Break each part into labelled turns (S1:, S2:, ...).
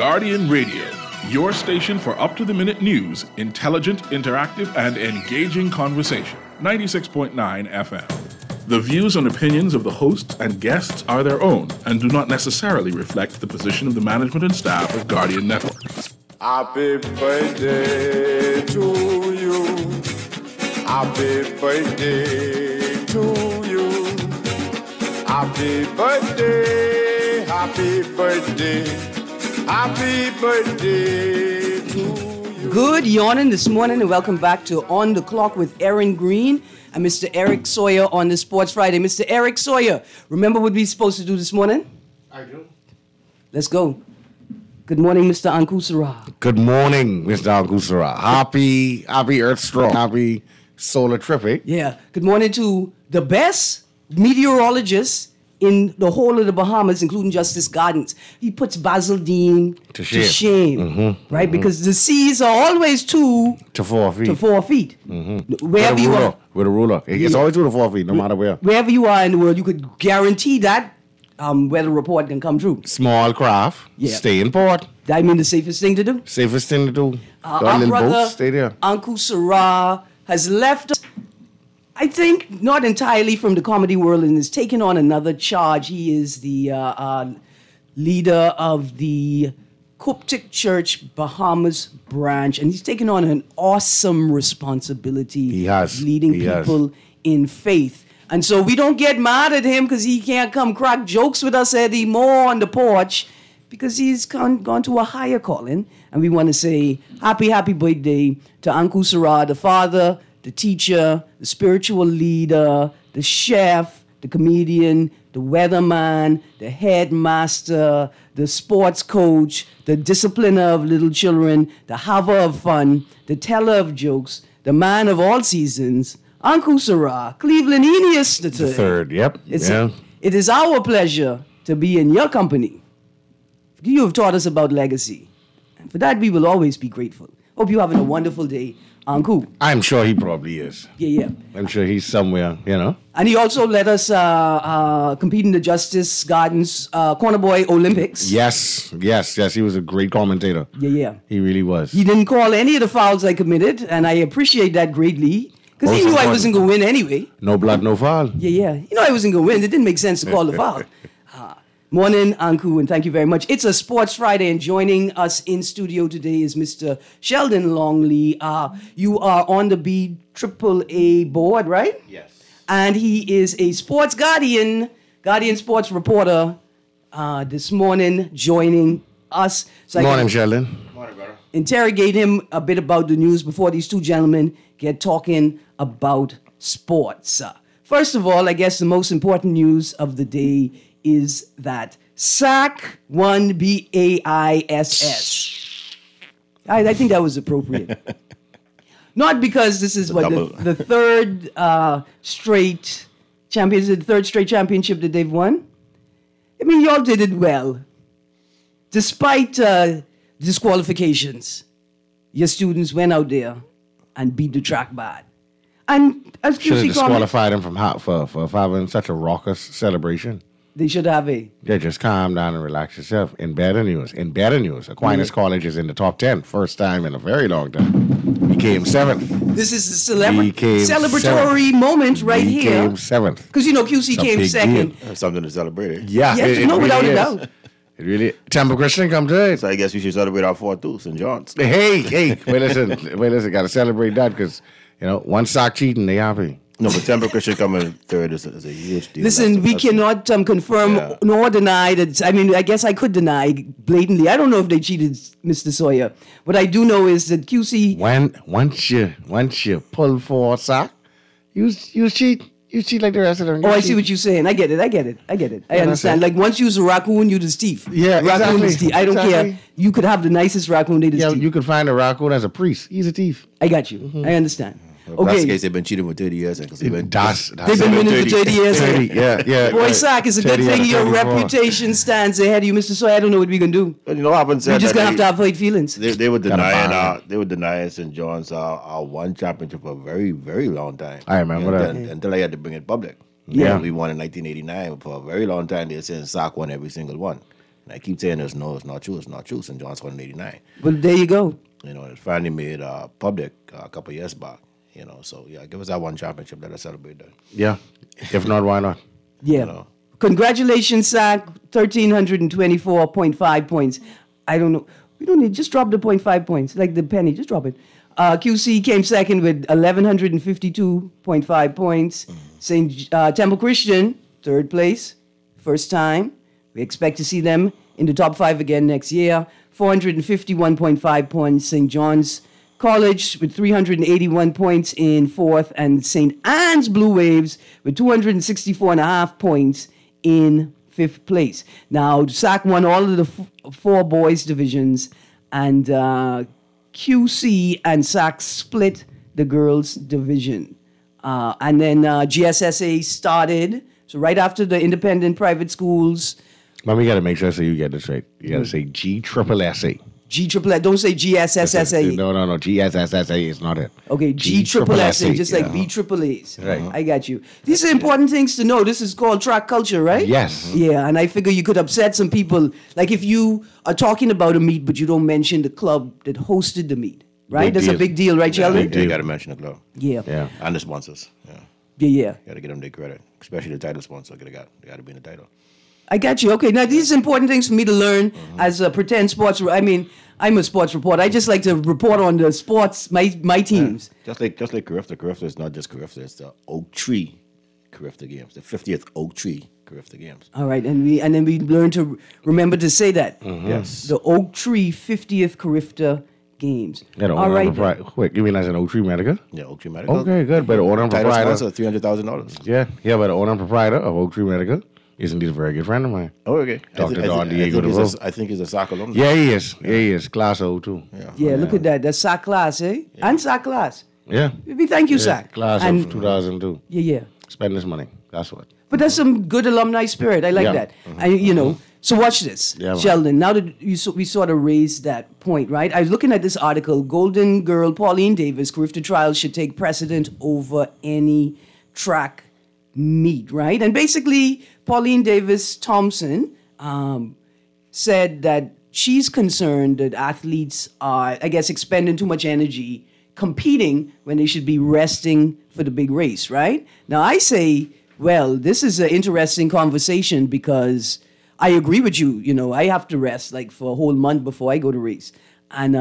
S1: Guardian Radio, your station for up-to-the-minute news, intelligent, interactive, and engaging conversation. 96.9 FM. The views and opinions of the hosts and guests are their own and do not necessarily reflect the position of the management and staff of Guardian Network.
S2: Happy birthday to you. Happy birthday to you. Happy birthday, happy birthday. Happy birthday to you.
S3: Good yawning this morning and welcome back to On the Clock with Erin, Greene, and Mr. Eric Sawyer on the Sports Friday. Mr. Eric Sawyer, remember what we're supposed to do this morning?
S4: I do.
S3: Let's go. Good morning, Mr. Ankusara.
S4: Good morning, Mr. Ankusara. Happy Earth Strong. Happy Solar Trippy.
S3: Yeah. Good morning to the best meteorologist in the whole of the Bahamas, including Justice Gardens. He puts Basil Dean to shame,
S4: Mm-hmm.
S3: right? Mm-hmm. Because the seas are always 2
S4: to 4 feet.
S3: To 4 feet.
S4: Mm-hmm.
S3: Wherever you are.
S4: With a ruler. It's always 2 to 4 feet, no matter where.
S3: Wherever you are in the world, you could guarantee that weather report can come true.
S4: Small craft, stay in port.
S3: I mean the safest thing to do?
S4: Safest thing to do.
S3: Our brother,
S4: boats, stay there.
S3: Uncle Sarah, has left us, I think, not entirely from the comedy world and is taking on another charge. He is the leader of the Coptic Church Bahamas branch, and he's taken on an awesome responsibility.
S4: He has.
S3: Leading people in faith. And so we don't get mad at him because he can't come crack jokes with us anymore on the porch because he's gone to a higher calling. And we want to say happy birthday to Uncle Sarah, the father, the teacher, the spiritual leader, the chef, the comedian, the weatherman, the headmaster, the sports coach, the discipliner of little children, the haver of fun, the teller of jokes, the man of all seasons, Uncle Sarah, Clevelandius the
S4: third. Yep.
S3: It is our pleasure to be in your company. You have taught us about legacy. And for that, we will always be grateful. Hope you're having a wonderful day, Uncle.
S4: I'm sure he probably is.
S3: Yeah.
S4: I'm sure he's somewhere,
S3: And he also let us compete in the Justice Gardens Corner Boy Olympics.
S4: Yes. He was a great commentator.
S3: Yeah.
S4: He really was.
S3: He didn't call any of the fouls I committed, and I appreciate that greatly. Because he knew I wasn't going to win anyway.
S4: No blood, no foul.
S3: Yeah. You know I wasn't going to win. It didn't make sense to call the foul. Morning, Anku, and thank you very much. It's a Sports Friday, and joining us in studio today is Mr. Sheldon Longley. You are on the BAAA board, right?
S5: Yes.
S3: And he is a sports guardian sports reporter this morning, joining us. So
S4: Morning, Sheldon.
S5: Morning, brother.
S3: Interrogate him a bit about the news before these two gentlemen get talking about sports. First of all, I guess the most important news of the day is that SAC won BAISS. I think that was appropriate. Not because this is the third straight championship that they've won. I mean, y'all did it well. Despite disqualifications, your students went out there and beat the track bad. And as
S4: should have disqualified them for having such a raucous celebration.
S3: They should have
S4: Yeah, just calm down and relax yourself. In better news, Aquinas College is in the top 10. First time in a very long time. Became 7th.
S3: This is the celebratory moment right here.
S4: Became 7th.
S3: Because, QC came 2nd.
S5: That's something to celebrate.
S4: Yeah.
S3: Without a doubt.
S4: It really, Temple Christian come to it.
S5: So I guess we should celebrate our 4th too, St. John's.
S4: Hey. Wait, listen. Got to celebrate that because, one sock cheating, they happy.
S5: No, but Temple Christian coming 3rd is a huge deal.
S3: Listen, we cannot confirm nor deny that. I mean, I guess I could deny blatantly. I don't know if they cheated, Mr. Sawyer. What I do know is that QC.
S4: Once you pull for a sock, you cheat. You cheat like the rest of them.
S3: I see what you're saying. I get it. I understand. Like once you's a raccoon, you the thief.
S4: Yeah,
S3: raccoon
S4: exactly.
S3: Is thief. I don't care. You could have the nicest raccoon. They the thief.
S4: You could find a raccoon as a priest. He's a thief.
S3: I got you. Mm-hmm. I understand.
S5: Well, that's the case. They've been cheating for 30 years. They've been
S3: winning for 30 years.
S4: 30, yeah.
S3: Boy, Sack, it's a good thing your reputation stands ahead of you, Mr. Sawyer. I don't know what we're going to do.
S5: But you know what happens?
S3: We're just going to have hurt feelings.
S5: They were denying St. John's our one championship for a very, very long time.
S4: I remember that.
S5: Until I had to bring it public.
S3: Yeah.
S5: We won in 1989. For a very long time, they were saying SAC won every single one. And I keep saying it's not true. St. John's scored in 89.
S3: But there you go.
S5: You know, it finally made public a couple of years back. You know, so yeah, give us that one championship. Let us celebrate that.
S4: Yeah. If not, why not?
S3: Yeah.
S5: You know.
S3: Congratulations, Zach. 1,324.5 points. I don't know. We don't need, just drop the 0.5 points, like the penny, just drop it. QC came second with 1,152.5 points. St. Temple Christian, third place, first time. We expect to see them in the top 5 again next year. 451.5 points. St. John's College with 381 points in fourth, and St. Anne's Blue Waves with 264.5 points in fifth place. Now, SAC won all of the 4 boys divisions, and QC and SAC split the girls division. And then GSSA started, so right after the independent private schools.
S4: But we got to make sure so you get this right. You got to say GSSSA.
S3: GSSSA, don't say GSSSA.
S4: No. GSSSA is not it.
S3: Okay, GSSSA, just like BAAAs.
S4: Right.
S3: I got you. These are important things to know. This is called track culture, right?
S4: Yes.
S3: Yeah, and I figure you could upset some people. Like if you are talking about a meet, but you don't mention the club that hosted the meet, right?
S4: Big
S3: That's
S4: deal.
S3: a big deal, right, Sheldon?
S5: You got to mention the club.
S3: Yeah.
S4: Yeah.
S5: And the sponsors. Yeah.
S3: Yeah.
S5: Got to get them their credit, especially the title sponsor. They got to be in the title.
S3: I got you. Okay, now these are important things for me to learn as a pretend sports. I mean, I'm a sports reporter. I just like to report on the sports, my teams.
S5: Just like Carifta. Carifta is not just Carifta. It's the Oak Tree Carifta Games, the 50th Oak Tree Carifta Games.
S3: All right, and then we learn to remember to say that.
S5: Yes.
S3: The Oak Tree 50th Carifta Games.
S4: Yeah, the
S3: All
S4: owner
S3: right.
S4: and proprietor. Wait, you mean as an Oak Tree Medical?
S5: Yeah, Oak Tree Medical.
S4: Okay, good. But the owner and
S5: Title
S4: proprietor.
S5: sponsor, $300,000.
S4: Yeah, but the owner and proprietor of Oak Tree Medical is indeed a very good friend of mine.
S5: Oh, okay.
S4: Dr. Don Diego DeVoe.
S5: I think he's a SAC alumni.
S4: Yeah, he is. Yeah, he is. Class O, too.
S3: Yeah, look at that. That's SAC class, eh? And SAC class.
S4: Yeah.
S3: We thank you, SAC.
S4: Class
S3: and,
S4: of 2002.
S3: Yeah.
S4: Spend this money. That's what.
S3: But that's some good alumni spirit. I like
S4: Yeah.
S3: that. You know. So watch this,
S4: Yeah, man.
S3: Sheldon. Now that we sort of raised that point, right? I was looking at this article. Golden Girl Pauline Davis, Carifta trials should take precedent over any track meet, right? And basically, Pauline Davis Thompson said that she's concerned that athletes are, I guess, expending too much energy competing when they should be resting for the big race, right? Now, I say, well, this is an interesting conversation because I agree with you. You know, I have to rest like for a whole month before I go to race. And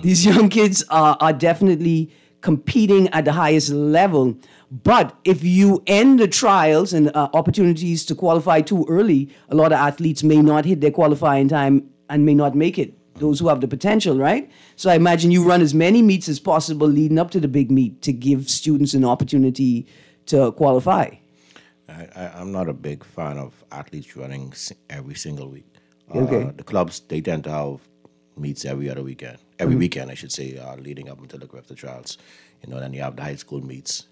S3: these young kids are definitely competing at the highest level. But if you end the trials and opportunities to qualify too early, a lot of athletes may not hit their qualifying time and may not make it, those who have the potential, right? So I imagine you run as many meets as possible leading up to the big meet to give students an opportunity to qualify.
S5: I'm not a big fan of athletes running every single week.
S3: Okay.
S5: The clubs, they tend to have meets every other weekend. Every weekend, I should say, leading up until the Carifta trials. You know, then you have the high school meets,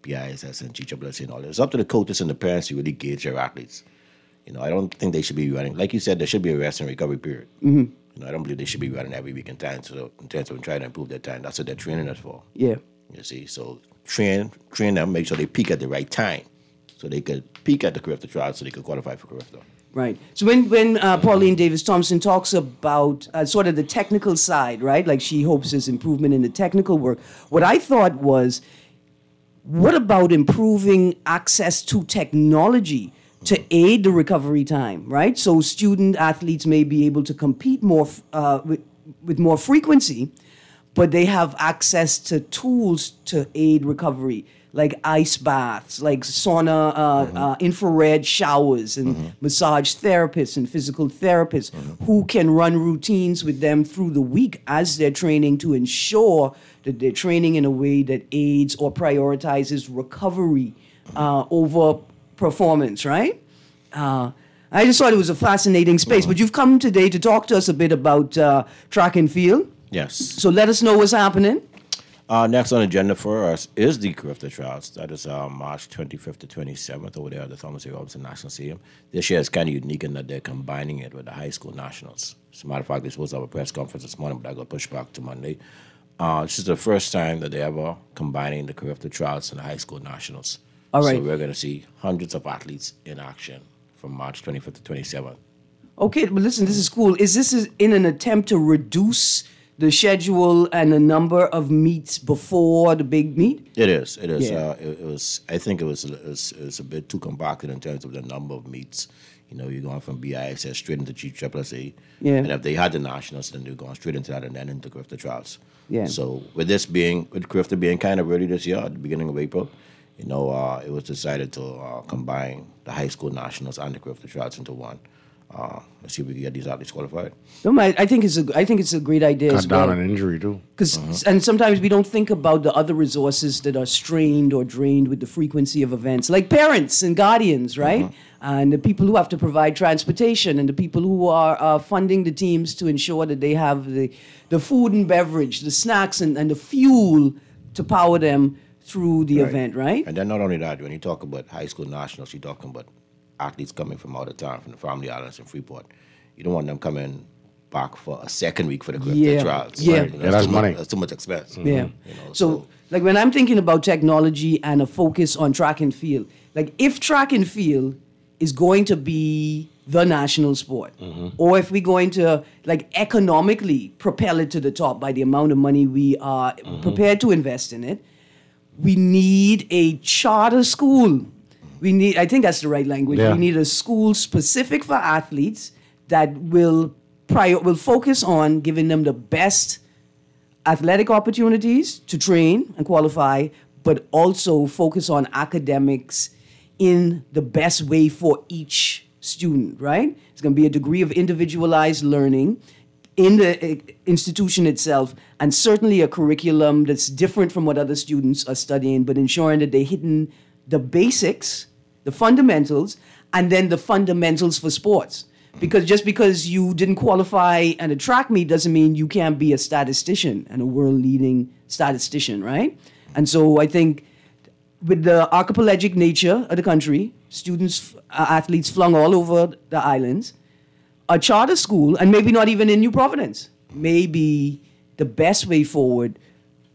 S5: BISS and GWS and all that. It's up to the coaches and the parents to really gauge your athletes. You know, I don't think they should be running. Like you said, there should be a rest and recovery period. You know, I don't believe they should be running every week in terms of trying to improve their time. That's what they're training us for.
S3: Yeah.
S5: You see, so train them, make sure they peak at the right time, so they could peak at the Carifta trials, so they could qualify for Carifta.
S3: Right. So when Pauline Davis Thompson talks about sort of the technical side, right? Like she hopes there's improvement in the technical work. What I thought was, what about improving access to technology to aid the recovery time, right? So student athletes may be able to compete more with more frequency, but they have access to tools to aid recovery, like ice baths, like sauna, infrared showers, and massage therapists and physical therapists who can run routines with them through the week as they're training to ensure that they're training in a way that aids or prioritizes recovery over performance, right? I just thought it was a fascinating space. But you've come today to talk to us a bit about track and field.
S5: Yes.
S3: So let us know what's happening.
S5: Next on the agenda for us is the Carifta trials. That is March 25th to 27th over there at the Thomas A. Robinson National Stadium. This year is kind of unique in that they're combining it with the high school nationals. As a matter of fact, they're supposed to have a press conference this morning, but I got pushed back to Monday. This is the first time that they're ever combining the Carifta trials and the high school nationals.
S3: All right.
S5: So we're going to see hundreds of athletes in action from March 25th to 27th.
S3: Okay, but listen, this is cool. Is this in an attempt to reduce the schedule and the number of meets before the big meet?
S5: It is. It is.
S3: Yeah.
S5: It was. I think it was a bit too compacted in terms of the number of meets. You know, you're going from BISS straight into GCCC.
S3: Yeah.
S5: And if they had the nationals, then they're going straight into that and then into Grifter trials.
S3: Yeah.
S5: So with Grifter being kind of early this year, at the beginning of April, you know, it was decided to combine the high school nationals and the Grifter trials into one. Let's see if we can get these athletes qualified.
S3: No, I think it's a great idea
S4: Cut
S3: as well.
S4: down on injury too.
S3: And sometimes we don't think about the other resources that are strained or drained with the frequency of events, like parents and guardians, right? And the people who have to provide transportation, and the people who are funding the teams to ensure that they have the food and beverage, the snacks and the fuel to power them through the event, right?
S5: And then not only that, when you talk about high school nationals, you're talking about athletes coming from out of town, from the Family Islands and Freeport. You don't want them coming back for a second week for the Grifter trials.
S3: Yeah.
S5: Right? You know,
S4: Yeah, that's money.
S5: That's too much expense.
S3: Yeah.
S5: You know,
S3: So, like when I'm thinking about technology and a focus on track and field, like if track and field is going to be the national sport, or if we're going to like economically propel it to the top by the amount of money we are prepared to invest in it, we need a charter school. I think that's the right language.
S4: Yeah.
S3: We need a school specific for athletes that will focus on giving them the best athletic opportunities to train and qualify, but also focus on academics in the best way for each student, right? It's going to be a degree of individualized learning in the institution itself, and certainly a curriculum that's different from what other students are studying, but ensuring that they're hitting the basics, the fundamentals, and then the fundamentals for sports. Because just because you didn't qualify at a track meet doesn't mean you can't be a statistician and a world-leading statistician, right? And so I think with the archipelagic nature of the country, athletes flung all over the islands, a charter school, and maybe not even in New Providence, may be the best way forward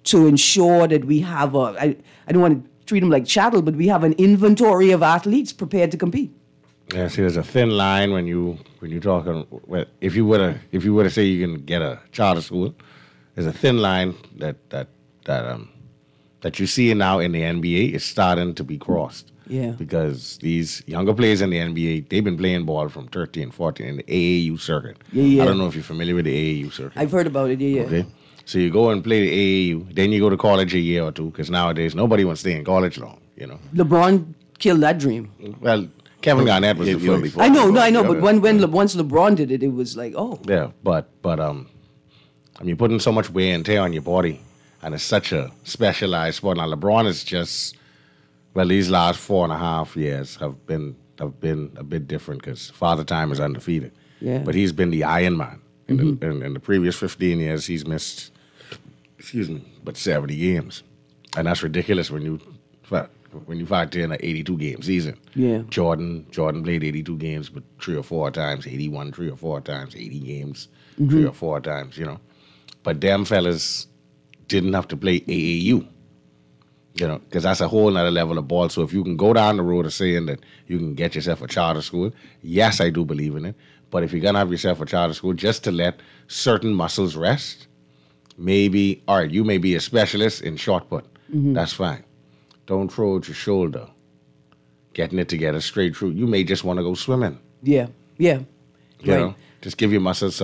S3: to ensure that we have I don't want to treat them like chattel, but we have an inventory of athletes prepared to compete.
S4: Yeah, see, there's a thin line when you talking. Well, if you were to say you can get a charter school, there's a thin line that you see now in the NBA. It's starting to be crossed.
S3: Yeah.
S4: Because these younger players in the NBA, they've been playing ball from 13, 14 in the AAU circuit.
S3: Yeah.
S4: I don't know if you're familiar with the AAU circuit.
S3: I've heard about it. Yeah.
S4: Okay. So you go and play the AAU, then you go to college a year or two, because nowadays nobody wants to stay in college long. You know.
S3: LeBron killed that dream.
S4: Well, Kevin Garnett was the
S5: even
S4: first.
S5: before.
S3: I know, but once LeBron did it, it was like, oh.
S4: Yeah, but I mean, you're putting so much wear and tear on your body, and it's such a specialized sport. Now LeBron is just, well, these last 4.5 years have been a bit different because Father Time is undefeated.
S3: Yeah.
S4: But he's been the Iron Man. In the previous 15 years, he's missed, but 70 games, and that's ridiculous when you factor in an 82 game season.
S3: Yeah.
S4: Jordan played 82 games, but 3 or 4 times, 81 3 or 4 times, 80 games 3 or 4 times, you know. But them fellas didn't have to play AAU, you know, because that's a whole nother level of ball. So if you can go down the road of saying that you can get yourself a charter school, yes, I do believe in it. But if you're going to have yourself a charter school, just to let certain muscles rest, maybe, all right, you may be a specialist in shot put. That's fine. Don't throw at your shoulder, getting it together straight through. You may just want to go swimming.
S3: Yeah.
S4: You know, just give your muscles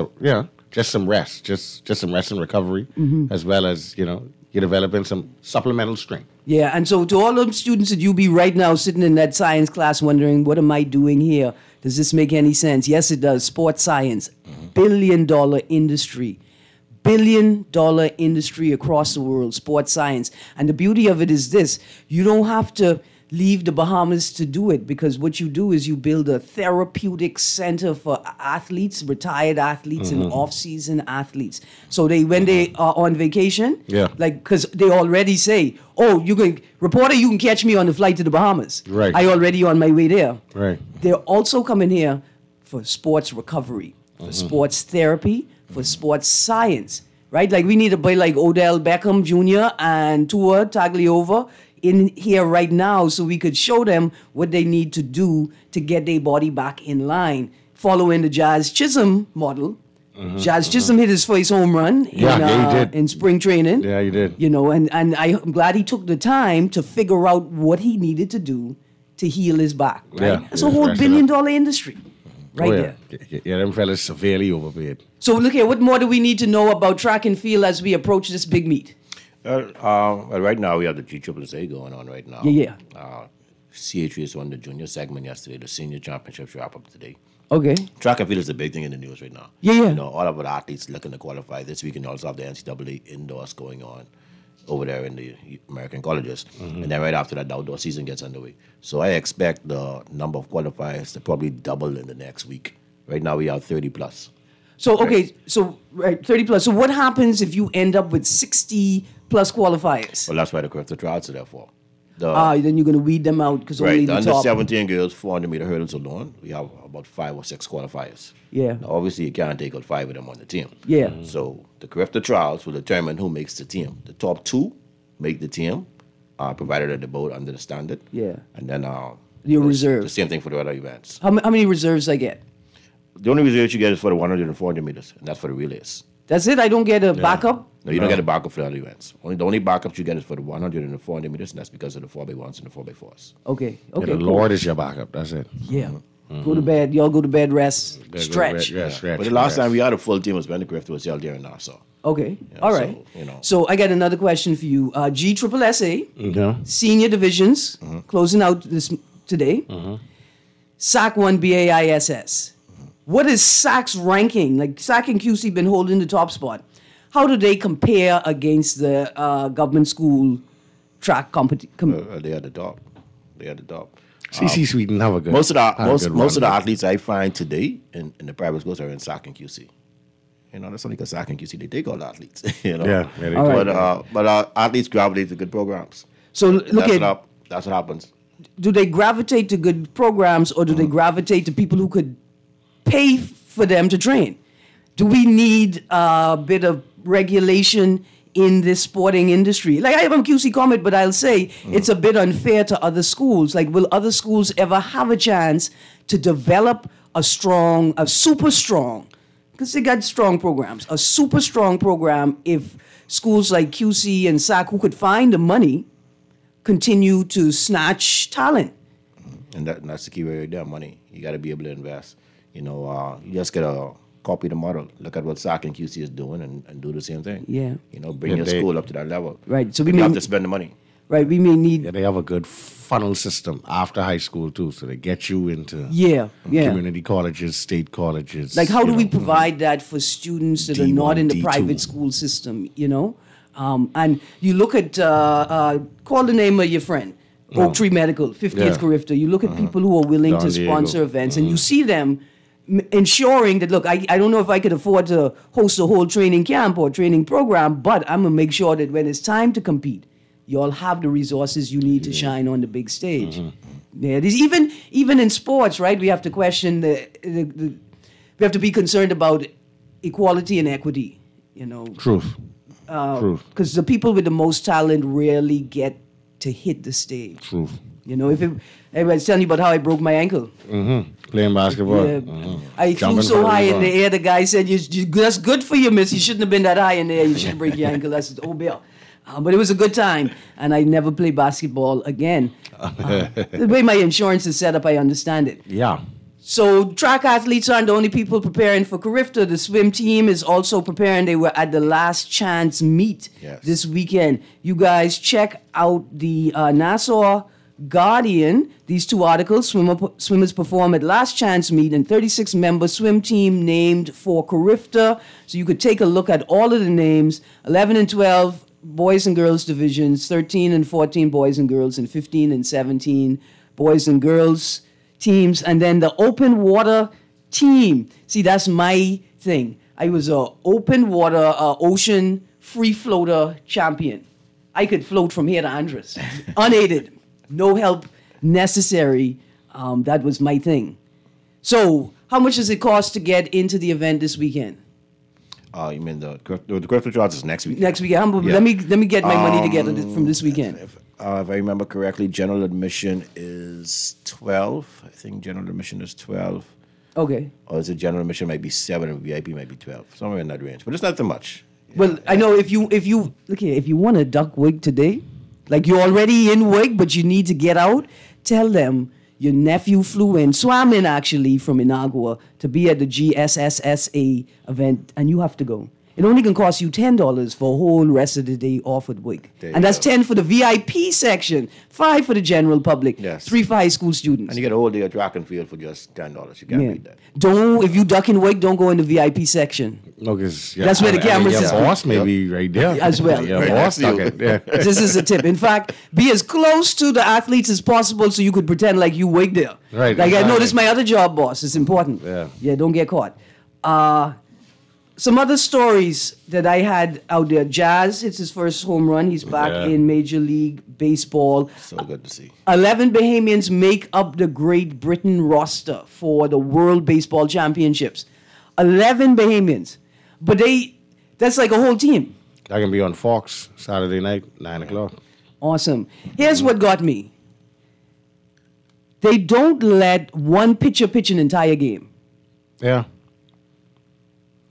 S4: just some rest, just some rest and recovery, as well as, you know, you're developing some supplemental strength.
S3: Yeah, and so to all those students at UB right now sitting in that science class wondering, what am I doing here? Does this make any sense? Yes, it does. Sports science, billion-dollar industry. Billion-dollar industry across the world, sports science. And the beauty of it is this: you don't have to leave the Bahamas to do it, because what you do is you build a therapeutic center for athletes, retired athletes, and off-season athletes. So when they are on vacation, because they already say, oh, you can catch me on the flight to the Bahamas.
S4: Right.
S3: I already on my way there.
S4: Right.
S3: They're also coming here for sports recovery, for sports therapy, for sports science, right? Like we need a boy like Odell Beckham Jr. and Tua Tagliova in here right now so we could show them what they need to do to get their body back in line following the Jazz Chisholm model. Jazz Chisholm hit his first home run
S4: he did.
S3: in spring training.
S4: Yeah, he did.
S3: You know, and I'm glad he took the time to figure out what he needed to do to heal his back. Right?
S4: Yeah,
S3: That's a whole $1 billion industry right there.
S4: Yeah, them fellas severely overpaid.
S3: So look here, what more do we need to know about track and field as we approach this big meet?
S5: Well, right now we have the GSSA going on right now.
S3: Yeah.
S5: CH3 won the junior segment yesterday. The senior championships wrap up today.
S3: Okay.
S5: Track and field is the big thing in the news right now.
S3: Yeah.
S5: You know, all of our athletes looking to qualify this week, and also have the NCAA indoors going on over there in the American colleges. And then right after that, the outdoor season gets underway. So I expect the number of qualifiers to probably double in the next week. Right now we have 30 plus.
S3: So, okay, so 30 plus. So what happens if you end up with 60 plus qualifiers?
S5: Well, that's why the corrective trials are there for.
S3: Then you're going to weed them out because only
S5: Right,
S3: the
S5: the under
S3: top.
S5: 17 girls 400-meter hurdles alone, we have about 5 or 6 qualifiers.
S3: Yeah.
S5: Now, obviously, you can't take all 5 of them on the team.
S3: Yeah.
S5: So the corrective trials will determine who makes the team. The top 2 make the team, provided that they both under the standard.
S3: Yeah.
S5: And then
S3: Your
S5: the
S3: reserves.
S5: same thing for the other events.
S3: How many reserves I get?
S5: The only reserves you get is for the 100 and 400 meters, and that's for the relays.
S3: That's it? I don't get a backup?
S5: No, you don't get a backup for the other events. The only backups you get is for the 100 and the 400 meters, and that's because of the 4x1s and the 4x4s.
S3: Okay.
S4: Yeah, the
S3: Cool.
S4: Lord is your backup. That's it.
S3: Yeah. Go to bed. Y'all go to bed, rest, stretch.
S4: Yeah, stretch.
S5: But the last time we had a full team was when the Griffith was held there in Nassau.
S3: Okay.
S5: Yeah,
S3: All right.
S5: so, you know.
S3: So I got another question for you. GSSA,
S4: Yeah.
S3: senior divisions, closing out today. SAC 1 BAISS. What is SAC's ranking? Like SAC and QC been holding the top spot. How do they compare against the government school track competition?
S5: They are the top. They are the top.
S4: CC Sweden have a good.
S5: Most of
S4: have a good
S5: the
S4: run.
S5: athletes I find today in the private schools are in SAC and QC. You know, that's only because SAC and QC they take all the athletes. You know.
S4: Yeah, they
S3: All
S4: do.
S3: right.
S5: But athletes gravitate to good programs.
S3: So look at,
S5: That's what happens.
S3: do they gravitate to good programs or do they gravitate to people who could pay for them to train? Do we need a bit of regulation in this sporting industry? Like I have a QC comment, but I'll say it's a bit unfair to other schools. Like, will other schools ever have a chance to develop a super strong, because they got strong programs, a super strong program if schools like QC and SAC, who could find the money, continue to snatch talent?
S5: And that's the key right there, money. You got to be able to invest. You know, you just got to copy the model. Look at what SAC and QC is doing and do the same thing.
S3: Yeah.
S5: You know, bring
S4: Yeah,
S5: your
S4: they-
S5: school up to that level.
S3: Right, so we
S5: you
S3: may-
S5: have to spend the money.
S3: Right, we may need.
S4: Yeah, they have a good funnel system after high school too, so they get you into
S3: Yeah.
S4: community colleges, state colleges.
S3: Like, how do
S4: you
S3: we
S4: know.
S3: provide that for students that are not in the
S4: D1,
S3: private
S4: D2.
S3: school system, you know? And you look at, call the name of your friend, Oak Tree Medical, 50th
S4: Yeah.
S3: Carifta. You look at people who are willing
S4: Don
S3: to
S4: Diego.
S3: sponsor events, and you see them ensuring that, look, I don't know if I could afford to host a whole training camp or training program, but I'm going to make sure that when it's time to compete, you all have the resources you need to shine on the big stage. Yeah, there's even in sports, right? We have to question we have to be concerned about equality and equity. You know,
S4: Truth. Truth.
S3: because the people with the most talent rarely get to hit the stage.
S4: Truth.
S3: You know, everybody's telling you about how I broke my ankle.
S4: Playing basketball.
S3: Yeah. I flew
S4: Jumping
S3: so
S4: from the
S3: high in
S4: rebound.
S3: the air. The guy said, "That's good for you, miss. You shouldn't have been that high in the air. You shouldn't break your ankle." That's oh bill. But it was a good time, and I never played basketball again. The way my insurance is set up, I understand it.
S4: Yeah.
S3: So track athletes aren't the only people preparing for Carifta. The swim team is also preparing. They were at the last chance meet this weekend. You guys check out the Nassau Guardian. These two articles, swimmers perform at last chance meet and 36-member swim team named for Carifta. So you could take a look at all of the names. 11 and 12 boys and girls divisions, 13 and 14 boys and girls, and 15 and 17 boys and girls teams, and then the open water team. See, that's my thing. I was a open water ocean free floater champion. I could float from here to Andros, unaided, no help necessary. That was my thing. So, how much does it cost to get into the event this weekend?
S5: You mean the Griffith Trials is next week?
S3: Next weekend.
S5: Yeah.
S3: Let me get my money together from this weekend.
S5: If I remember correctly, general admission is 12. I think general admission is 12.
S3: Okay.
S5: Or is it general admission might be 7 and VIP might be 12, somewhere in that range. But it's not too much.
S3: Well, I know if you look here, if you want to duck wig today, like you're already in wig, but you need to get out, tell them your nephew flew in, swam in actually from Inagua to be at the GSSSA event, and you have to go. It only can cost you $10 for a whole rest of the day off at wig. And that's 10 for the VIP section, 5 for the general public,
S5: Yes.
S3: 3 for high school students.
S5: And you get a whole day of track and field for just $10. You can't beat that.
S3: Don't, if you duck in wig, don't go in the VIP section.
S4: No, because
S3: That's where the cameras
S4: your
S3: is.
S4: boss may be right there
S3: As well.
S4: Your
S5: Right
S4: boss
S5: next to you.
S4: stuck it. Yeah.
S3: This is a tip. In fact, be as close to the athletes as possible so you could pretend like you wig there.
S4: Right,
S3: Like, I know
S4: exactly.
S3: this is my other job, boss. It's important.
S4: Yeah.
S3: Yeah, don't get caught. Some other stories that I had out there. Jazz, it's his first home run. He's back
S4: Yeah.
S3: in Major League Baseball.
S5: So good to see.
S3: 11 Bahamians make up the Great Britain roster for the World Baseball Championships. 11 Bahamians. But that's like a whole team.
S4: I can be on Fox Saturday night, 9 o'clock.
S3: Awesome. Here's what got me. They don't let one pitcher pitch an entire game.
S4: Yeah.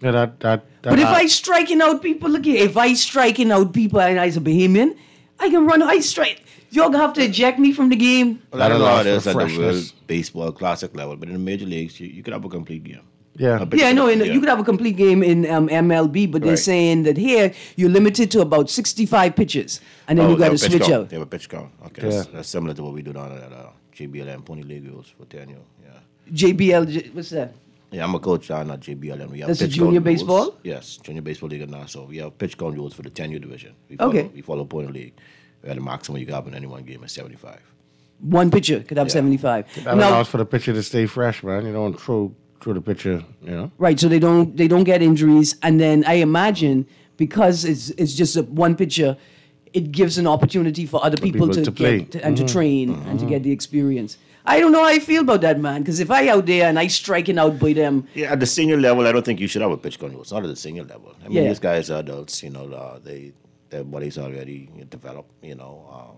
S4: Yeah, that
S3: But if I striking out people, look here, if I striking out people and I's a Bahamian, I can run high strike. You're going to have to eject me from the game.
S5: Well, I don't know how it is
S4: for
S5: at the World
S4: freshness.
S5: Baseball Classic level, but in the major leagues, you could have a complete game.
S4: Yeah.
S3: Yeah, I know. You could have a complete game in MLB, but they're
S5: Right.
S3: saying that here you're limited to about 65 pitches, and then you got to
S5: they have a pitch
S3: switch
S5: count.
S3: out.
S5: They have a pitch count. Okay,
S4: Yeah.
S5: that's similar to what we do down at JBLM Pony League rules for tenure. Yeah.
S3: JBL, what's that?
S5: Yeah, I'm a coach down at JBLM. We have
S3: That's the
S5: pitch
S3: junior
S5: count rules.
S3: baseball?
S5: Yes, junior baseball league in Nassau. We have pitch count rules for the tenure division.
S3: Okay.
S5: We follow Pony League, where the maximum you can have in any one game is 75.
S3: One pitcher could have
S5: Yeah.
S3: 75.
S4: That
S3: Now,
S4: allows for the pitcher to stay fresh, man. You don't throw the pitcher, you know.
S3: right, so they don't get injuries, and then I imagine because it's just one pitcher, it gives an opportunity for other people,
S4: people
S3: to
S4: to play.
S3: get and to train and to get the experience. I don't know how I feel about that, man, because if I out there and I striking out by them,
S5: Yeah, at the senior level, I don't think you should have a pitch count rule. It's not at the senior level. I mean,
S3: Yeah.
S5: these guys are adults. You know, their bodies already developed. You know,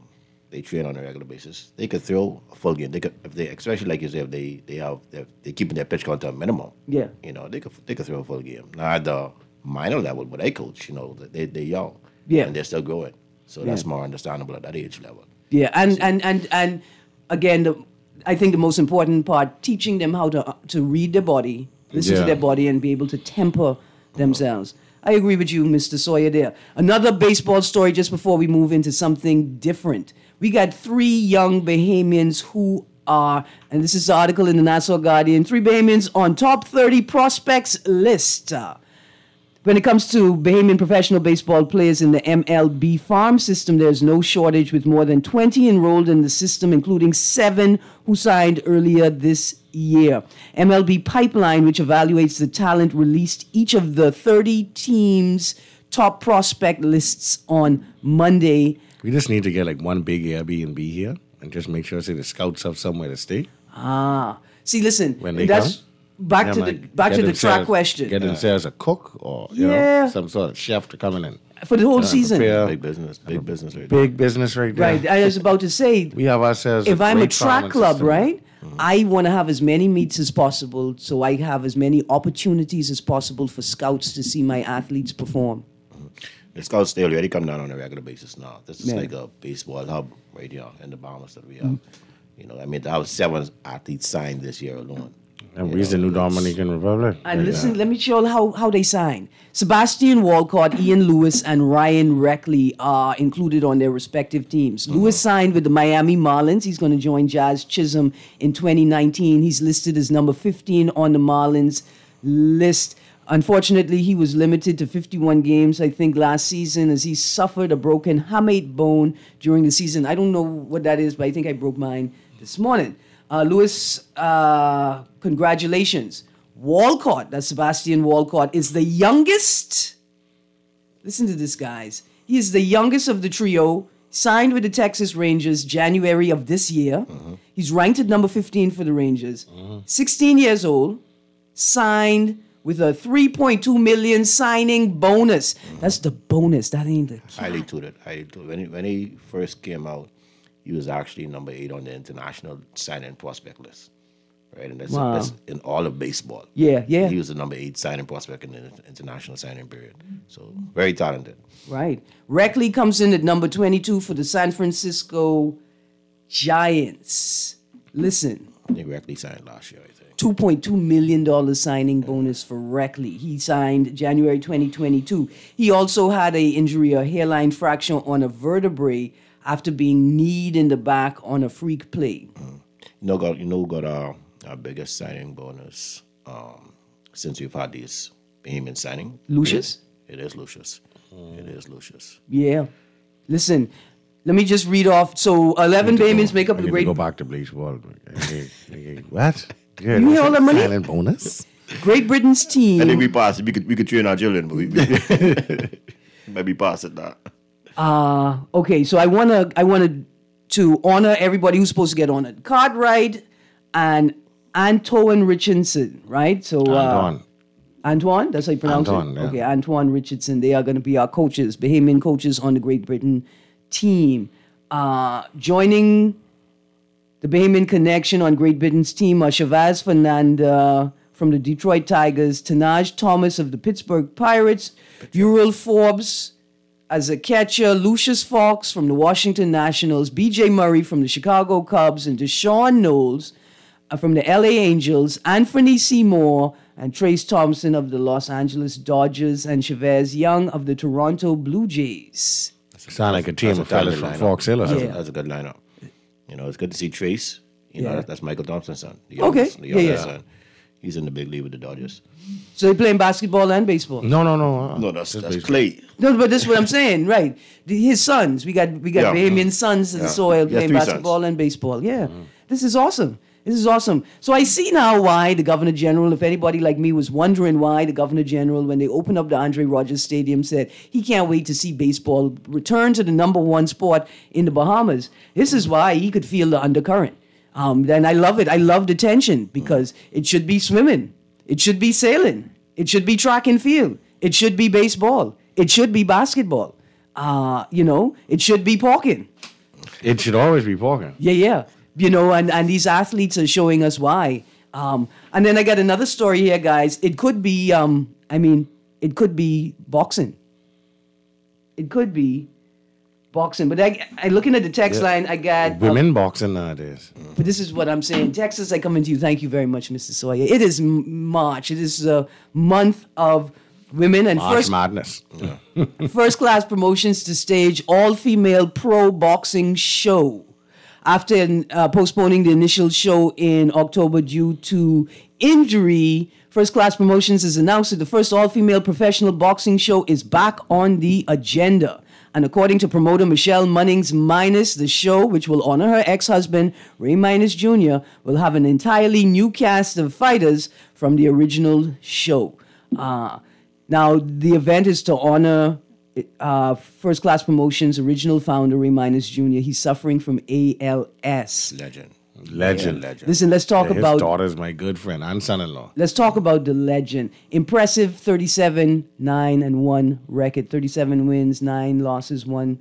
S5: they train on a regular basis. They could throw a full game. They could, if they, especially like you say, if they're keeping their pitch count to a minimum.
S3: Yeah.
S5: You know, they could throw a full game. Now at the minor level, but I coach, you know, they're young.
S3: Yeah.
S5: And they're still growing. So that's more understandable at that age level.
S3: yeah, and again, I think the most important part, teaching them how to read their body, listen to
S4: Yeah.
S3: their body, and be able to temper themselves. I agree with you, Mr. Sawyer, there. Another baseball story just before we move into something different. We got 3 young Bahamians who are, and this is the article in the Nassau Guardian, 3 Bahamians on top 30 prospects list. When it comes to Bahamian professional baseball players in the MLB farm system, there's no shortage with more than 20 enrolled in the system, including 7 who signed earlier this year. MLB Pipeline, which evaluates the talent, released each of the 30 teams' top prospect lists on Monday.
S4: We just need to get like one big Airbnb here and just make sure the scouts have somewhere to stay.
S3: See, listen,
S4: When they
S3: that's
S4: come?
S3: back
S4: Yeah,
S3: to
S4: man.
S3: the
S4: Get
S3: track
S4: themselves-
S3: question.
S4: Get themselves a cook or you
S3: Yeah.
S4: know, some sort of chef to come in and
S3: For the whole season.
S4: prepare.
S5: Big business right there.
S4: Big business right there.
S3: Right, I was about to say,
S4: We have ourselves.
S3: if I'm a
S4: great
S3: track
S4: farming
S3: club,
S4: system.
S3: right, I want to have as many meets as possible so I have as many opportunities as possible for scouts to see my athletes perform.
S5: The scouts, they already come down on a regular basis now. This is
S3: Yeah.
S5: like a baseball hub right here in the Bahamas that we have. You know, I mean, I have 7 athletes signed this year alone.
S4: And we're the new Dominican Republic.
S3: And listen, let me show you how they sign. Sebastian Walcott, Ian Lewis, and Ryan Reckley are included on their respective teams. Lewis signed with the Miami Marlins. He's going to join Jazz Chisholm in 2019. He's listed as number 15 on the Marlins list. Unfortunately, he was limited to 51 games, I think, last season as he suffered a broken hamate bone during the season. I don't know what that is, but I think I broke mine this morning. Lewis, congratulations. Walcott, that's Sebastian Walcott, is the youngest. Listen to this, guys. He is the youngest of the trio, signed with the Texas Rangers January of this year. He's ranked at number 15 for the Rangers. 16 years old, signed with a $3.2 million signing bonus. That's the bonus. That ain't the key.
S5: Highly tutored. When he first came out, he was actually number 8 on the international signing prospect list. right? And
S3: Wow.
S5: that's in all of baseball.
S3: Yeah, yeah.
S5: He was the number 8 signing prospect in the international signing period. So very talented.
S3: Right. Reckley comes in at number 22 for the San Francisco Giants. Listen,
S5: I think Reckley signed last year, I think.
S3: $2.2 million signing bonus for Reckley. He signed January 2022. He also had a injury, a hairline fracture on a vertebrae after being kneed in the back on a freak play.
S5: You know who got our biggest signing bonus since we've had these Bahamian signing?
S3: Lucius?
S5: It is Lucius. It is Lucius.
S3: Yeah. Listen, let me just read off. So 11 Bahamians make up the great
S4: Go back to baseball. What?
S3: You hear all that money?
S4: Silent bonus?
S3: Great Britain's team.
S5: I think we passed it. We could train our children, but we maybe pass it now.
S3: Okay, so I wanted to honor everybody who's supposed to get honored. Cartwright and Antoine Richardson, right? So Antoine, that's how you pronounce
S4: Antoine,
S3: it?
S4: yeah.
S3: Okay, Antoine Richardson. They are going to be our coaches, Bahamian coaches on the Great Britain team. Joining the Bahamian connection on Great Britain's team are Shavaz Fernanda from the Detroit Tigers, Tanaj Thomas of the Pittsburgh Pirates, Uriel Forbes as a catcher, Lucius Fox from the Washington Nationals, B.J. Murray from the Chicago Cubs, and Deshaun Knowles from the L.A. Angels, Anthony Seymour and Trace Thompson of the Los Angeles Dodgers, and Chavez Young of the Toronto Blue Jays.
S4: Sound like a team of fellas from Fox Hill or something.
S3: Yeah.
S5: That's a good lineup. You know, it's good to see Trace. You
S3: Yeah.
S5: know, that's Michael Thompson's son. The
S3: Okay.
S5: youngest, the youngest
S3: Yeah.
S5: son. He's in the big league with the Dodgers.
S3: So they're playing basketball and baseball.
S4: No.
S5: No, that's Clay.
S3: No, but this is what I'm saying, right? His sons, we got
S5: Yeah.
S3: Bahamian sons in the
S5: Yeah.
S3: soil
S5: He has
S3: playing
S5: 3
S3: basketball
S5: sons.
S3: and baseball. Yeah, this is awesome. This is awesome. So I see now why the Governor General, if anybody like me was wondering why the Governor General, when they opened up the Andre Rogers Stadium, said he can't wait to see baseball return to the number 1 sport in the Bahamas. This is why he could feel the undercurrent. And I love it. I love the tension because it should be swimming. It should be sailing. It should be track and field. It should be baseball. It should be basketball. It should be parking.
S4: It should always be parking.
S3: Yeah. And these athletes are showing us why. And then I got another story here, guys. It could be, it could be boxing. It could be boxing. But I looking at the text line, I got...
S4: Women boxing nowadays.
S3: But this is what I'm saying. Texas, I come into you. Thank you very much, Mr. Sawyer. It is March. It is a month of women and
S4: March Madness.
S3: First Class Promotions to stage all-female pro boxing show. After postponing the initial show in October due to injury, First Class Promotions has announced that the first all-female professional boxing show is back on the agenda. And according to promoter Michelle Munnings Minus, the show, which will honor her ex-husband, Ray Minus Jr., will have an entirely new cast of fighters from the original show. Now, the event is to honor First Class Promotions' original founder, Ray Minus Jr. He's suffering from ALS.
S5: Legend.
S3: Listen, let's talk
S4: His
S3: about...
S4: daughter's my good friend and son-in-law.
S3: Let's talk about the legend. Impressive 37-9-1 record. 37 wins, 9 losses, 1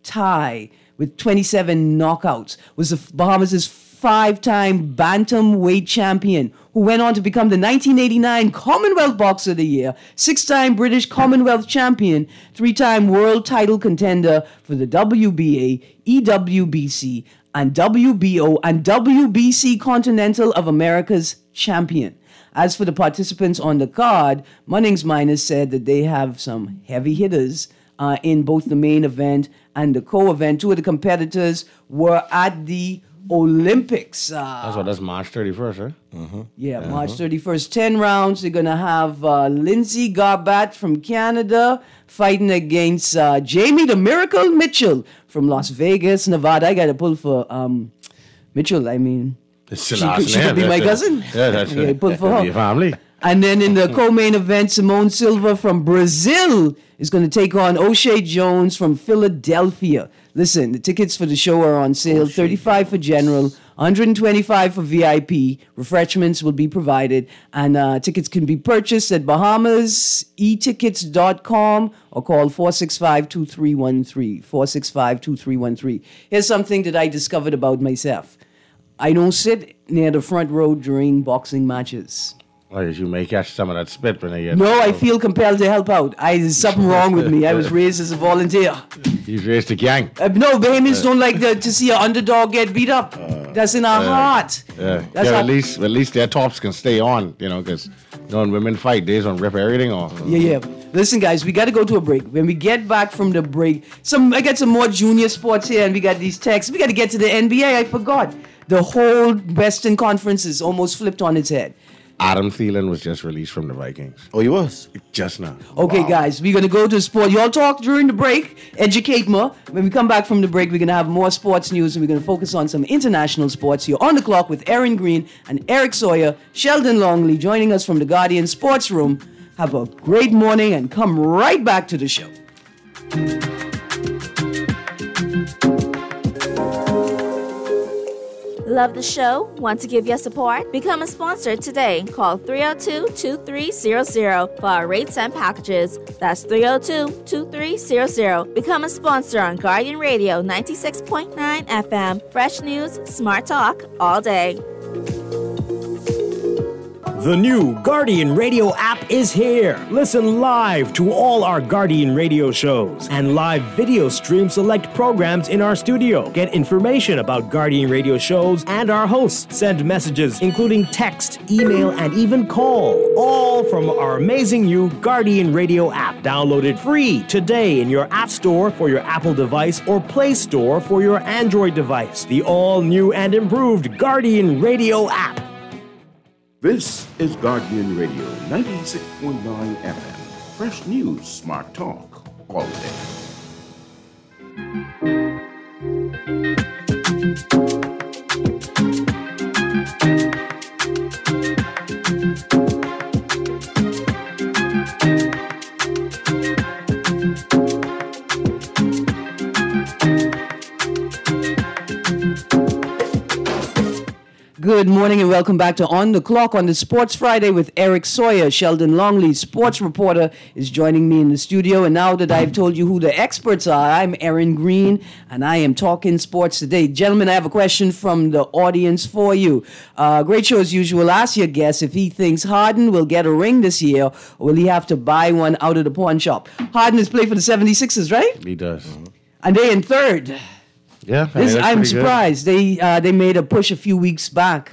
S3: tie with 27 knockouts. Was the Bahamas' 5-time bantamweight champion who went on to become the 1989 Commonwealth Boxer of the Year, 6-time British Commonwealth champion, 3-time world title contender for the WBA, EWBC, and WBO and WBC Continental of America's champion. As for the participants on the card, Munnings Minus said that they have some heavy hitters in both the main event and the co-event. 2 of the competitors were at the Olympics.
S4: That's March 31st, right?
S3: Yeah, March 31st. 10 rounds. They're going to have Lindsay Garbat from Canada fighting against Jamie the Miracle Mitchell from Las Vegas, Nevada. I got to pull for Mitchell. I mean,
S4: It's
S3: she could be my cousin.
S4: Yeah, that's
S3: Yeah, pull for her.
S4: your family.
S3: And then in the co-main event, Simone Silva from Brazil is going to take on O'Shea Jones from Philadelphia. Listen, the tickets for the show are on sale, $35 for general, $125 for VIP. Refreshments will be provided, and tickets can be purchased at BahamasEtickets.com or call 465-2313, 465-2313. Here's something that I discovered about myself. I don't sit near the front row during boxing matches.
S4: Or you may catch some of that spit when they get.
S3: No, I feel compelled to help out. There's something wrong with me. I was raised as a volunteer.
S4: He's raised a gang.
S3: No, Bahamians don't like to see an underdog get beat up. That's in our heart.
S4: Yeah,
S3: That's
S4: at least their tops can stay on, because when women fight, they don't rip everything off.
S3: Yeah. Listen, guys, we got to go to a break. When we get back from the break, I got some more junior sports here, and we got these texts. We got to get to the NBA. I forgot. The whole Western Conference is almost flipped on its head.
S4: Adam Thielen was just released from the Vikings.
S5: Oh, he was?
S4: Just now.
S3: Okay, guys, we're going to go to sport. Y'all talk during the break, educate more. When we come back from the break, we're going to have more sports news, and we're going to focus on some international sports. You're on the clock with Erin Greene and Eric Sawyer, Sheldon Longley, joining us from the Guardian Sports Room. Have a great morning and come right back to the show.
S6: Love the show? Want to give your support? Become a sponsor today. Call 302-2300 for our rates and packages. That's 302-2300. Become a sponsor on Guardian Radio 96.9 FM. Fresh news, smart talk, all day.
S7: The new Guardian Radio app is here. Listen live to all our Guardian Radio shows and live video stream select programs in our studio. Get information about Guardian Radio shows and our hosts. Send messages including text, email, and even call. All from our amazing new Guardian Radio app. Download it free today in your App Store for your Apple device or Play Store for your Android device. The all-new and improved Guardian Radio app.
S1: This is Guardian Radio 96.9 FM. Fresh news, smart talk, all day.
S3: Good morning and welcome back to On the Clock on the Sports Friday with Eric Sawyer. Sheldon Longley, sports reporter, is joining me in the studio. And now that I've told you who the experts are, I'm Erin Greene, and I am talking sports today. Gentlemen, I have a question from the audience for you. Great show as usual. Ask your guest if he thinks Harden will get a ring this year, or will he have to buy one out of the pawn shop? Harden has played for the 76ers, right?
S4: He does.
S3: And they're in third.
S4: Yeah,
S3: I'm surprised. They made a push a few weeks back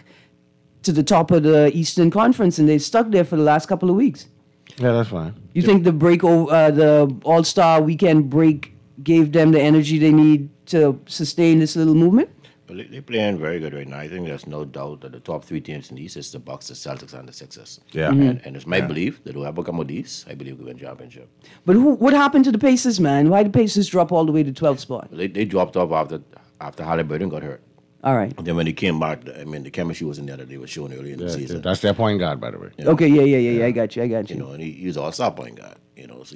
S3: to the top of the Eastern Conference, and they stuck there for the last couple of weeks.
S4: Yeah, that's fine.
S3: You think the All-Star Weekend break gave them the energy they need to sustain this little movement?
S5: But they're playing very good right now. I think there's no doubt that the top three teams in the East is the Bucks, the Celtics, and the Sixers.
S4: Yeah.
S5: And it's my belief that whoever come with these, I believe will win championship.
S3: But what happened to the Pacers, man? Why did the Pacers drop all the way to 12th spot?
S5: They dropped off after Halliburton got hurt.
S3: All right.
S5: And then when he came back, the chemistry wasn't there that they were showing early in the season.
S4: That's their point guard, by the way.
S5: You know?
S3: Okay, yeah. I got you.
S5: And he's all-star point guard. So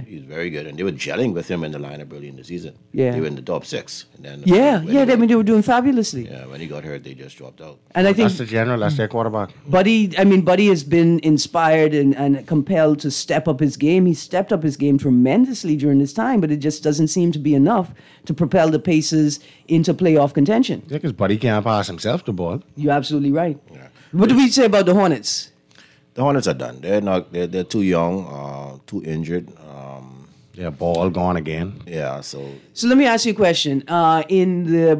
S5: he's very good. And they were gelling with him in the lineup early in the season.
S3: Yeah.
S5: They were in the top six. And then
S3: they were doing fabulously.
S5: Yeah, when he got hurt, they just dropped out.
S3: And I think
S4: that's their quarterback.
S3: Buddy has been inspired and compelled to step up his game. He stepped up his game tremendously during this time, but it just doesn't seem to be enough to propel the Pacers into playoff contention.
S4: Yeah, because Buddy can't pass himself the ball.
S3: You're absolutely right.
S5: Yeah.
S3: What do we say about the Hornets?
S5: The Hornets are done. They're too young, too injured.
S4: Their ball gone again.
S5: Yeah, so
S3: let me ask you a question. In the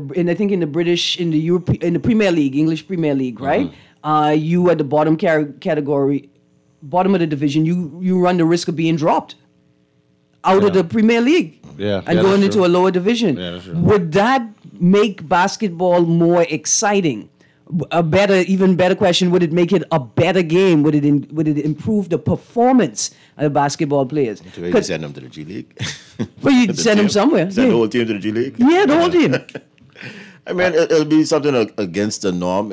S3: Premier League, English Premier League, right? You at the bottom category, bottom of the division, you run the risk of being dropped out of the Premier League.
S4: Yeah,
S3: and going into a lower division.
S4: Yeah, that's true.
S3: Would that make basketball more exciting? Even better question, would it make it a better game? Would it improve the performance of basketball players?
S5: So you send them to the G League?
S3: Well, you send them somewhere.
S5: Send the whole team to the G League?
S3: Yeah, the whole team.
S5: I mean, it'll be something against the norm.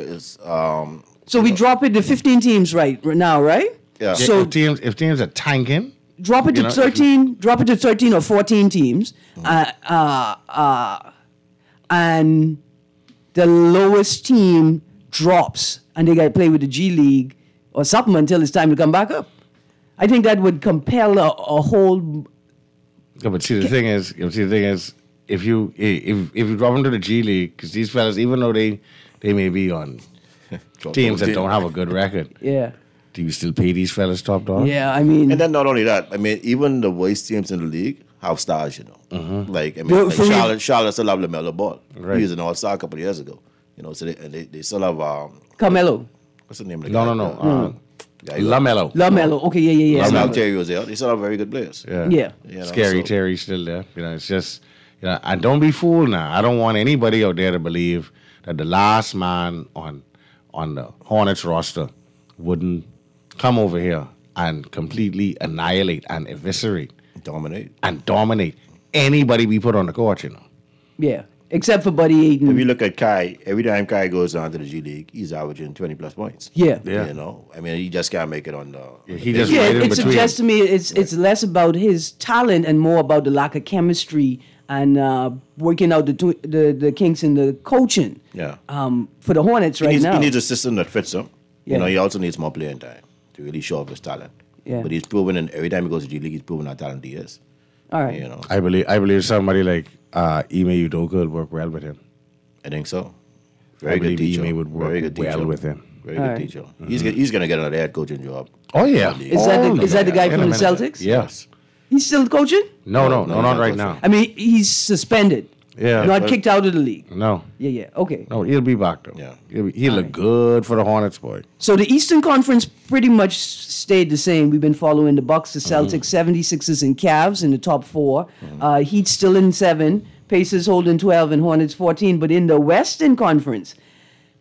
S3: So we drop it to 15 teams right now, right?
S5: Yeah.
S3: So
S4: if teams are tanking,
S3: drop it to 13. Drop it to 13 or 14 teams, and the lowest team drops, and they got to play with the G League or something until it's time to come back up. I think that would compel a whole.
S4: Yeah, but see the thing is, if you drop them to the G League, because these fellas, even though they may be on teams that don't have a good record,
S3: Yeah.
S4: do you still pay these fellas top dog?
S3: Yeah, I mean,
S5: And then not only that, I mean, even the worst teams in the league have stars, you know. Like, I mean,
S3: Well,
S5: like
S3: for me-
S5: Charlotte still have LaMelo Ball.
S4: Right.
S5: He was an all-star a couple of years ago. You know, so they still have,
S3: Carmelo.
S5: what's the name of the
S4: No,
S5: guy?
S4: no.
S5: Yeah, you
S4: LaMelo.
S3: LaMelo. Okay, yeah.
S5: Lamelo Terry was there. They still have very good players.
S4: Yeah.
S3: Yeah.
S5: You know,
S4: Scary
S5: so-
S4: Terry still there. You know, it's just, and don't be fooled now. I don't want anybody out there to believe that the last man on the Hornets roster wouldn't come over here and completely annihilate and eviscerate
S5: Dominate.
S4: and dominate anybody we put on the court, you know.
S3: Yeah. Except for Buddy
S5: If you
S3: Ayton.
S5: look at Kai, every time Kai goes down to the G League, he's averaging 20-plus points.
S3: Yeah.
S4: Yeah.
S5: You know, I mean, he just can't make it on the.
S4: He just
S3: Yeah,
S4: right in
S3: it
S4: between.
S3: suggests to me it's less about his talent and more about the lack of chemistry and working out the kinks in the coaching.
S5: Yeah.
S3: For the Hornets
S5: He
S3: right
S5: needs,
S3: now.
S5: he needs a system that fits him.
S3: Yeah.
S5: You know, he also needs more playing time to really show off his talent.
S3: Yeah.
S5: But he's proven, and every time he goes to G League, he's proven how talented he is.
S3: All right.
S5: You know,
S4: I believe somebody like Ime Udoka would work well with him.
S5: I think so.
S4: I
S5: Very good
S4: believe
S5: teacher.
S4: Ime would work
S5: Very good
S4: well
S5: teacher.
S4: with him.
S5: Very
S3: All
S5: good
S3: right.
S5: teacher. He's going to get another head coaching job.
S4: Oh, yeah.
S3: Is that the guy
S4: In a
S3: from the
S4: minute.
S3: Celtics?
S4: Yes.
S3: He's still coaching?
S4: No,
S5: No,
S4: not
S5: not
S4: right
S5: coaching.
S4: now.
S3: I mean, he's suspended.
S4: Yeah.
S3: Not kicked out of the league.
S4: No.
S3: Yeah. Okay.
S4: No, he'll be back, though.
S5: Yeah.
S4: He'll look good for the Hornets, boy.
S3: So the Eastern Conference pretty much stayed the same. We've been following the Bucks, the Celtics, 76ers, and Cavs in the top four. Heat still in 7, Pacers holding 12, and Hornets 14. But in the Western Conference,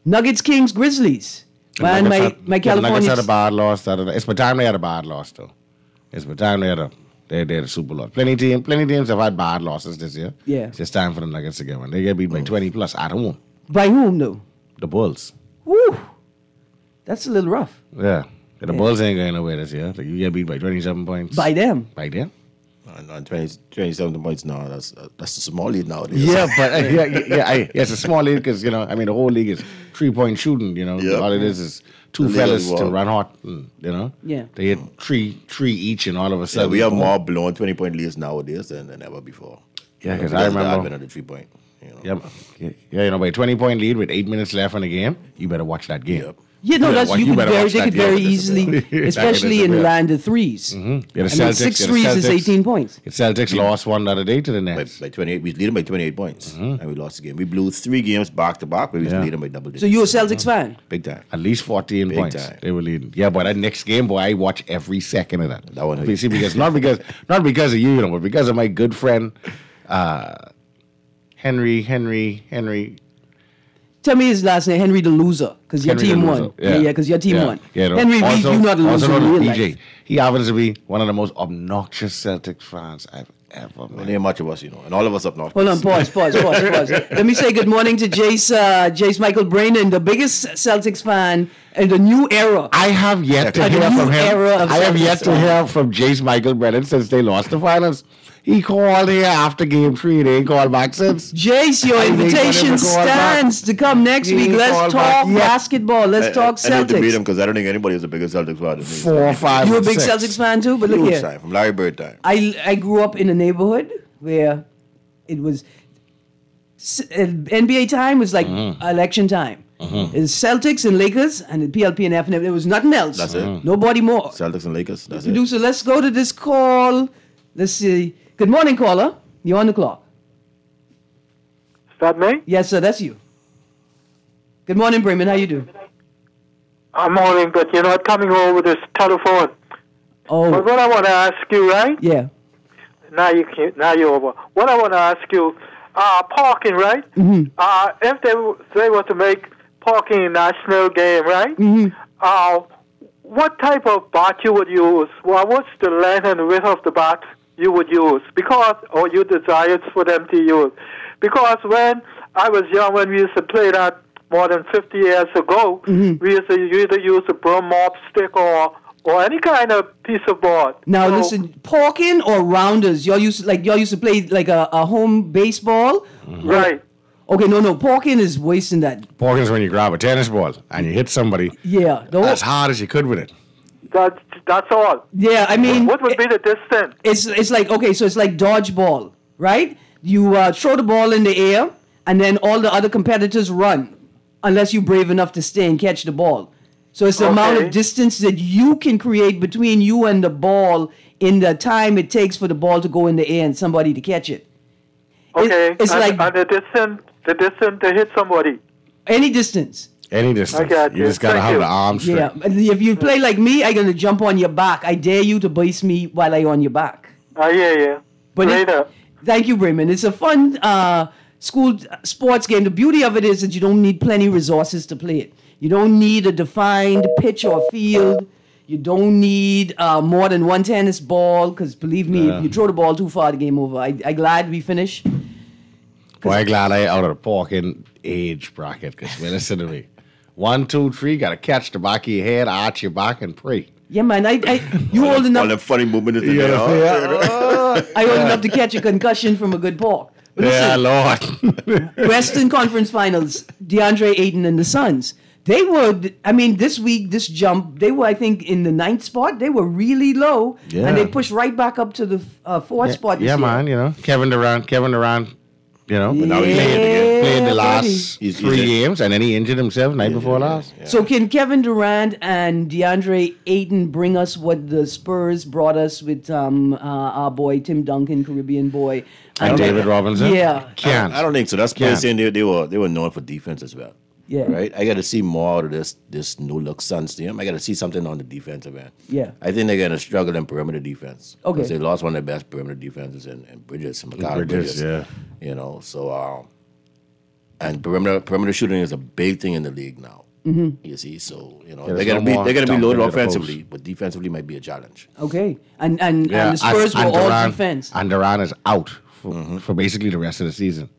S3: Nuggets, Kings, Grizzlies. Man, my
S4: The Nuggets
S3: California.
S4: had a bad loss. It's by time they had a bad loss, though. It's by time they had a super loss. Plenty teams have had bad losses this year.
S3: Yeah.
S4: It's just time for the Nuggets to get one. They get beat by 20 plus at home.
S3: By whom though?
S4: The Bulls.
S3: Woo, that's a little rough.
S4: Yeah. The Bulls ain't going nowhere this year. Like, you get beat by 27 points.
S3: By them.
S4: By them?
S5: And 27 points now, that's a small lead nowadays.
S4: Yeah, but it's a small league because, the whole league is 3-point shooting,
S5: Yeah.
S4: All it is two
S5: The league
S4: fellas
S5: as
S4: to
S5: well.
S4: run hot, and,
S3: Yeah.
S4: They hit three each, and all of a
S5: Yeah,
S4: sudden.
S5: we have
S4: boom.
S5: more blown 20-point leads nowadays than ever before.
S4: Yeah, 'cause
S5: because
S4: I
S5: of the
S4: remember-
S5: advent of the 3-point. You know.
S4: Yeah, by a 20-point lead with 8 minutes left in the game, you better watch that game.
S5: Yep.
S3: Yeah, no,
S4: Yeah,
S3: you could
S4: better
S3: very,
S4: watch
S3: they
S4: that
S3: could
S4: game.
S3: very
S4: Back in
S3: easily, especially in the
S4: December.
S3: land of threes.
S4: Yeah, the
S3: I mean,
S4: Celtics,
S3: 6
S4: yeah, the
S3: threes is
S4: Celtics-
S3: 18 points.
S4: The Celtics lost one the other day to the
S5: By,
S4: Nets.
S5: by 28, we lead them by 28 points, and we lost the game. We blew 3 games back to back, but we
S4: Yeah.
S5: lead them by double digits.
S3: So you're a Celtics fan?
S5: Big time.
S4: At least 14
S5: Big
S4: points.
S5: time.
S4: They were leading. Yeah, but that next game, boy, I watch every second of that.
S5: That one hurt
S4: You see, because not because of you, but because of my good friend Henry.
S3: Tell me his last name, Henry the Loser, because your
S4: Henry
S3: team
S4: the
S3: won.
S4: Loser.
S3: Yeah, because your team won.
S4: Yeah, no.
S3: Henry,
S4: also,
S3: you not a
S4: also
S3: loser in
S4: known
S3: real
S4: as
S3: life.
S4: PJ. He happens to be one of the most obnoxious Celtics fans I've ever
S5: Well,
S4: met.
S5: there ain't much of us, and all of us up north.
S3: Hold on, pause. Let me say good morning to Jace Michael Brainen, the biggest Celtics fan in the new era.
S4: I have yet to
S3: A
S4: hear
S3: new
S4: from him.
S3: era of
S4: I have
S3: Celtics
S4: yet to hear from Jace Michael Brennan since they lost the finals. He called here after game 3. They ain't called back since.
S3: Jace, your
S4: I think
S3: invitation
S4: whatever call back.
S3: stands to come next
S4: He
S3: week. Let's
S4: called
S3: talk
S4: back. Yeah.
S3: basketball. Let's talk
S5: I need to beat him
S3: Celtics.
S5: because I don't think anybody is a bigger Celtics fan than me.
S4: 4, 5,
S3: You're a
S4: and
S3: big
S4: 6.
S3: Celtics fan too, but look
S5: Huge
S3: here.
S5: time, from Larry Bird time.
S3: I grew up in a neighborhood where it was NBA time was like election time. It's Celtics and Lakers and the PLP and FNF. There was nothing else.
S5: That's it.
S3: Nobody more.
S5: Celtics and Lakers, that's it.
S3: Producer, let's go to this call. Let's see. Good morning, caller. You're on the clock.
S8: Is that me?
S3: Yes, sir. That's you. Good morning, Bremen. How you do?
S8: I'm morning, but you're not coming over this telephone. But
S3: Oh,
S8: what I want to ask you, right?
S3: yeah.
S8: Now you're over. What I want to ask you, parking, right? If they were to make parking a national game, right? What type of bat you would use? Well, what's the length and width of the bat you would use? Or you desired for them to use? Because when I was young, when we used to play that more than 50 years ago, we used to either use a broom mop stick or any kind of piece of board.
S3: Now
S8: So-
S3: listen, parking or rounders? Y'all used to play like a home baseball.
S8: Right.
S3: Okay, no. Parking is wasting that.
S4: Parking's when you grab a tennis ball and you hit somebody
S3: Yeah.
S4: as hard as you could with it.
S8: That's all.
S3: Yeah, I mean,
S8: What would be the distance?
S3: it's like, okay, so it's like dodgeball, right? You throw the ball in the air, and then all the other competitors run, unless you're brave enough to stay and catch the ball. So it's the amount of distance that you can create between you and the ball in the time it takes for the ball to go in the air and somebody to catch it.
S8: Okay.
S3: It's like
S8: and the distance to hit somebody.
S3: any distance.
S4: Any distance.
S8: I got
S4: You
S8: you.
S4: just gotta
S8: Thank
S4: have
S8: you.
S4: the arm straight.
S3: Yeah, and if you play like me, I'm gonna jump on your back. I dare you to base me while I'm on your back.
S8: Yeah.
S3: But
S8: Later.
S3: Thank you, Bremen. It's a fun school sports game. The beauty of it is that you don't need plenty resources to play it. You don't need a defined pitch or field. You don't need more than one tennis ball, because believe me, if you throw the ball too far, the game over. I'm glad we finished.
S4: Boy, I'm glad I out of the porking age bracket, because listen to me. 1, 2, 3, gotta catch the back of your head, arch your back, and pray.
S3: Yeah, man. You old
S5: All
S3: enough.
S5: them funny movements in
S4: Yeah,
S5: there.
S3: I old enough to catch a concussion from a good pork. But
S4: Yeah,
S3: listen,
S4: Lord.
S3: Western Conference Finals, DeAndre Ayton and the Suns. They were, this week, this jump, they were, I think, in the 9th spot. They were really low.
S4: Yeah.
S3: And they pushed right back up to the 4th spot this
S4: Yeah,
S3: year.
S4: man, Kevin Durant,
S3: Yeah,
S5: now he's
S4: played the
S3: buddy.
S4: last
S5: He's
S4: 3
S5: in.
S4: games, and then he injured himself night before last.
S3: So can Kevin Durant and DeAndre Ayton bring us what the Spurs brought us with our boy, Tim Duncan, Caribbean boy?
S4: And David Robinson?
S3: Yeah.
S4: Can't.
S5: I don't think so. That's
S4: Can't.
S5: saying they were known for defense as well.
S3: Yeah.
S5: Right? I got to see more out of this new look Suns team. I got to see something on the defensive end.
S3: Yeah.
S5: I think they're going to struggle in perimeter defense.
S3: Okay.
S5: Because they lost one of their best perimeter defenses in Bridges.
S4: Bridges, yeah.
S5: So, and perimeter shooting is a big thing in the league now. Mm-hmm. You see, so they're
S4: there's
S5: gonna
S4: no more
S5: be
S4: dumping
S5: loaded
S4: to the
S5: offensively,
S4: post.
S5: but defensively might be a challenge.
S3: Okay. And the Spurs were all
S4: Durant,
S3: defense.
S4: And Durant is out for basically the rest of the season.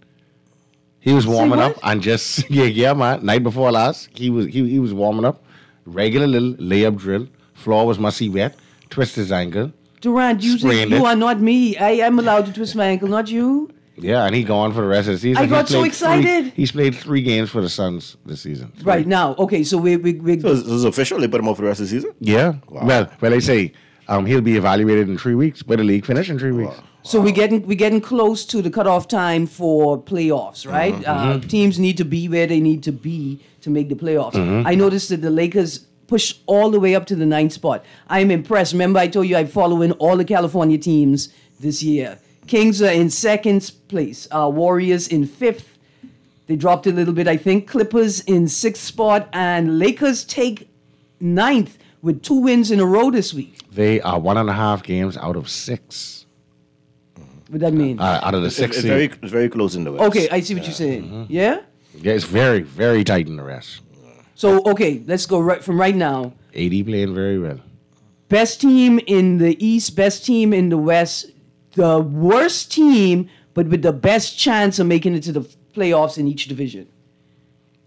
S4: He was warming
S3: what?
S4: up and just man. Night before last, he was warming up. Regular little layup drill. Floor was musty wet. Twist his ankle.
S3: Durant,
S4: Sprained
S3: you
S4: it.
S3: are not me. I am allowed to twist my ankle, not you.
S4: Yeah, and he gone for the rest of the season.
S3: I got so excited.
S4: He's played 3 games for the Suns this season.
S3: Right now. Okay, so we
S5: So this is official. They put him out for the rest of the season.
S4: Yeah.
S5: Wow.
S4: Well, they say he'll be evaluated in 3 weeks, but the league finish in 3 weeks.
S3: So we're getting close to the cutoff time for playoffs, right? Teams need to be where they need to be to make the playoffs. I noticed that the Lakers pushed all the way up to the 9th spot. I'm impressed. Remember, I told you I'm following all the California teams this year. Kings are in 2nd place. Warriors in 5th. They dropped a little bit, I think. Clippers in 6th spot, and Lakers take 9th with 2 wins in a row this week.
S4: They are 1.5 games out of 6.
S3: What that mean?
S4: Out of the 6
S5: It's
S4: seed.
S5: very close in the West.
S3: Okay, I see what you're saying. Yeah?
S4: Yeah, it's very, very tight in the rest.
S3: So, okay, let's go right from right now.
S4: AD playing very well.
S3: Best team in the East, best team in the West, the worst team, but with the best chance of making it to the playoffs in each division.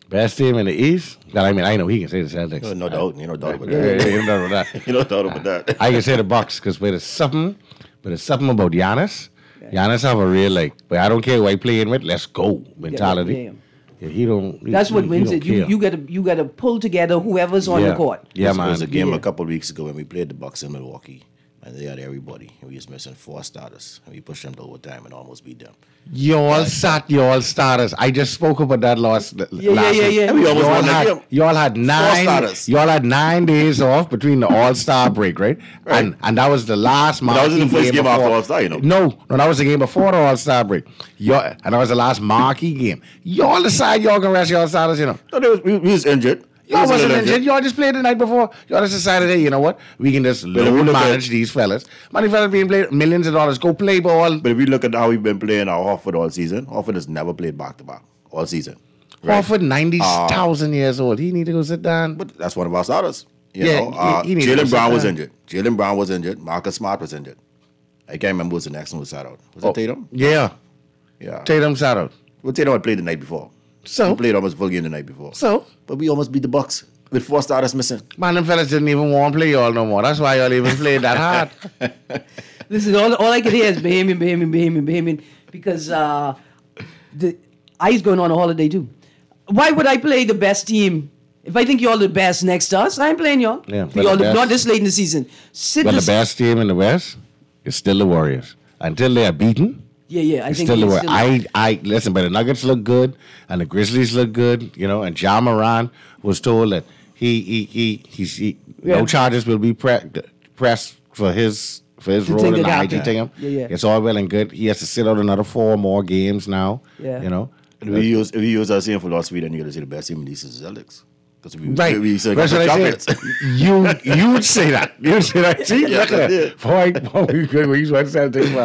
S4: Best team in the East? I mean, I know he can say the Celtics.
S5: No doubt. No doubt about
S4: Yeah,
S5: that.
S4: you know that.
S5: No doubt about that.
S4: I can say the Bucks because there's something about Giannis. Giannis have a real but I don't care who I playing with. Let's go mentality.
S3: Yeah.
S4: Yeah, he don't.
S3: That's what wins
S4: don't
S3: it. You
S4: care.
S3: you gotta pull together whoever's on the court.
S4: Yeah,
S5: There was
S4: man.
S5: a game
S3: Yeah.
S5: a couple of weeks ago when we played the Bucks in Milwaukee, and they had everybody. And we was missing 4 starters, and we pushed them to overtime and almost beat them.
S4: Y'all starters. I just spoke about that last
S3: Yeah.
S4: week.
S5: And we almost won that game.
S4: Y'all had 9
S5: starters.
S4: Y'all had 9 days off between the All-Star break, right?
S5: Right.
S4: And that was the last
S5: But that was in the
S4: marquee
S5: first game after
S4: before-
S5: All-Star, you know.
S4: No, that was the game before the All-Star break. And that was the last marquee game. Y'all decide y'all gonna rest y'all starters,
S5: No, we was injured.
S4: Y'all
S5: We was a
S4: wasn't
S5: little
S4: injured. Y'all just played the night before. Y'all just decided, hey, you know what? We can just
S5: if
S4: load
S5: you look at-
S4: manage these fellas. Money fellas being paid millions of dollars. Go play ball.
S5: But if you look at how we've been playing our Horford all season, Horford has never played back-to-back all season. Right?
S4: Horford, 90,000 years old. He need to go sit down.
S5: But that's one of our starters. You
S4: Yeah,
S5: know,
S4: he needs to
S5: Jalen
S4: sit
S5: Brown was
S4: down.
S5: injured. Jalen Brown was injured. Marcus Smart was injured. I can't remember who was the next one who sat out. Was it Tatum?
S4: Yeah.
S5: Yeah.
S4: Tatum sat out.
S5: Well, Tatum had played the night before.
S4: So?
S5: He played almost full game the night before.
S4: So?
S5: But we almost beat the Bucks with 4 starters missing.
S4: Man, them fellas didn't even want to play y'all no more. That's why y'all even played that hard.
S3: Listen, all I can hear is Bahamian, because the ice going on a holiday too. Why would I play the best team? If I think y'all the best next to us, I ain't playing y'all.
S4: Yeah,
S3: For
S4: but
S3: y'all
S4: the best-
S3: not this late in the season.
S4: But the best team in the West is still the Warriors. Until they are beaten,
S3: Yeah. I
S4: It's
S3: think
S4: still the
S3: he's
S4: way.
S3: still-
S4: I listen, but the Nuggets look good and the Grizzlies look good, you know. And Ja Morant was told that he no charges will be pressed for his role
S3: thing
S4: in the
S3: that
S4: IG
S3: happened.
S4: thing.
S3: Yeah.
S4: It's all well and good. He has to sit out another 4 more games now.
S3: Yeah.
S4: You know.
S5: If we use our same philosophy, then you're going to say the best team in the East is the Celtics. Because
S4: Right.
S5: we say
S4: That's what I
S5: chocolates.
S4: said. You would say that. You would say that. See,
S5: Yeah,
S4: look at
S5: I
S4: that. Boy, we went 17.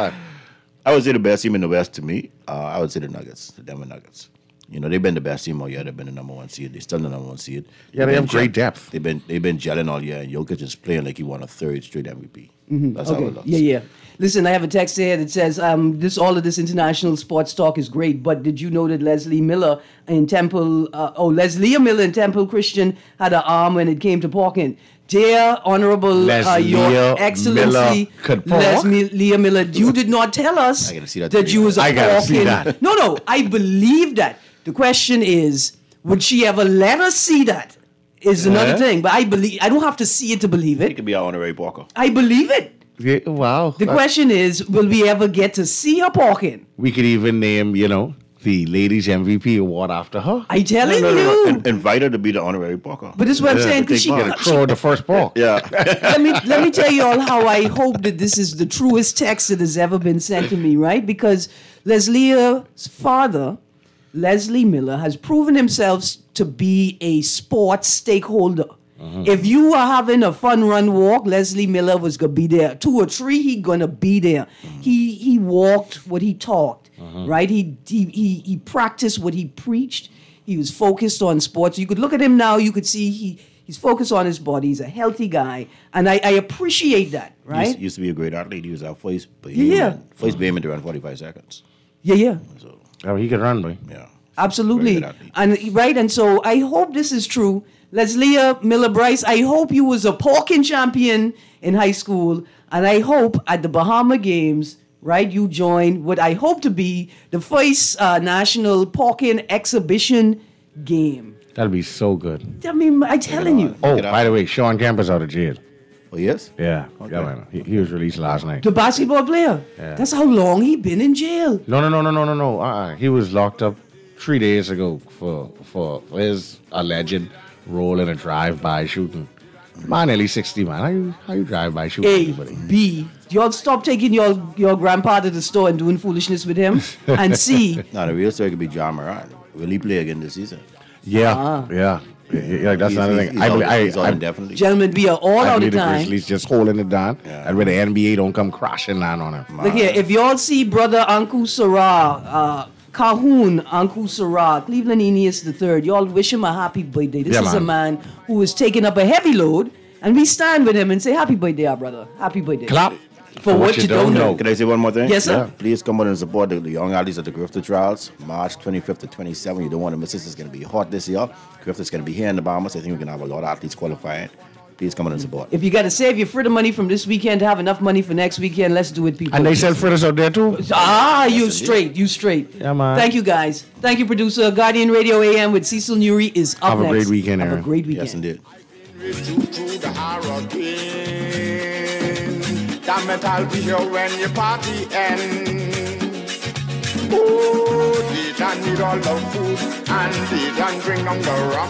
S5: I would say the best team in the West to me, I would say the Nuggets, the Denver Nuggets. You know, they've been the best team all year. They've been the number 1 seed. They're still the number 1 seed.
S4: Yeah, they have great depth.
S5: They've been gelling all year. And Jokic is playing like he won a 3rd straight MVP. That's how it looks.
S3: Yeah. Listen, I have a text here that says, all of this international sports talk is great, but did you know that Leslie Miller in Temple Christian had an arm when it came to parking? Dear Honorable Your Excellency, Leslie Miller, you did not tell us
S5: I gotta see that
S3: that you was a
S4: I gotta see
S3: parking.
S4: that.
S3: No, I believe that. The question is, would she ever let us see that? Is another thing, but I don't have to see it to believe
S5: He
S3: it.
S5: could be our honorary Parker.
S3: I believe it.
S4: Yeah, wow.
S3: The question is, will we ever get to see her parking?
S4: We could even name, the ladies MVP award after her.
S3: I telling
S5: No.
S3: you.
S5: Invite her to be the honorary Parker.
S3: But this is what I'm saying, because
S5: take
S3: she,
S5: part.
S4: Throw the first ball.
S5: Yeah.
S3: let me tell you all how I hope that this is the truest text that has ever been sent to me, right? Because Leslie's father, Leslie Miller, has proven himself to be a sports stakeholder. If you are having a fun run walk, Leslie Miller was gonna be there. 2 or 3, he gonna be there. He walked what he talked, right? He practiced what he preached. He was focused on sports. You could look at him now. You could see he's focused on his body. He's a healthy guy, and I appreciate that, right?
S5: Used to be a great athlete. He was our first
S3: Yeah.
S5: Behemoth to run 45 seconds.
S3: Yeah.
S5: So,
S4: Oh, he could run, boy.
S5: yeah.
S3: Absolutely.
S5: Very good athlete.
S3: And so I hope this is true. Leslie Miller Bryce, I hope you was a parking champion in high school, and I hope at the Bahama Games, right, you joined what I hope to be the first national parking exhibition game.
S4: That'd be so good.
S3: I mean, I'm telling you.
S4: Oh,
S5: Get out.
S4: by the way, Sean Kemper's out of jail.
S5: Oh, yes?
S4: Yeah.
S5: Okay.
S4: Yeah, man. He was released last night.
S3: The basketball player.
S4: Yeah.
S3: That's how long he been in jail.
S4: No. He was locked up 3 days ago for his alleged role in a drive-by shooting. Man, at least 60, man. How you drive-by shooting
S3: A,
S4: anybody?
S3: B, y'all stop taking your grandpa to the store and doing foolishness with him. And C,
S5: No, the real story could be John Morant. Will he play again this season?
S4: Yeah. That's another thing.
S5: He's out indefinitely.
S3: gentlemen, we are all
S4: I
S3: out
S4: believe
S3: of
S4: the
S3: time.
S4: Grizzlies just holding it down,
S5: Yeah.
S4: and where the NBA don't come crashing down on him.
S3: Look here, if y'all see brother Anku Sarah, Calhoun Anku Sarah, Cleveland Aeneas III, y'all wish him a happy birthday. This
S4: Yeah,
S3: is a man who is taking up a heavy load, and we stand with him and say, happy birthday, our brother. Happy birthday.
S4: Clap
S3: For what you don't know.
S5: Can I say one more thing?
S3: Yes, sir.
S5: Please come out and support the young athletes at the Grifter Trials, March 25th to 27th. You don't want to miss this. It's going to be hot this year. Grifter's going to be here in the Bahamas. I think we're going to have a lot of athletes qualifying. Please come out and support.
S3: If you got to save your fritter money from this weekend to have enough money for next weekend, let's do it, people.
S4: And they sell fritters out there too.
S3: You straight.
S4: Yeah, man.
S3: Thank you, guys. Thank you, producer. Guardian Radio AM with Cecil Nuri is up
S4: Have a
S3: next.
S4: great weekend,
S3: Have a
S4: Erin.
S3: great weekend.
S5: Yes, indeed.
S2: Through the hurricane. Damn it, I'll be here when your party ends. Oh, they don't need all the food and they don't drink on the rum.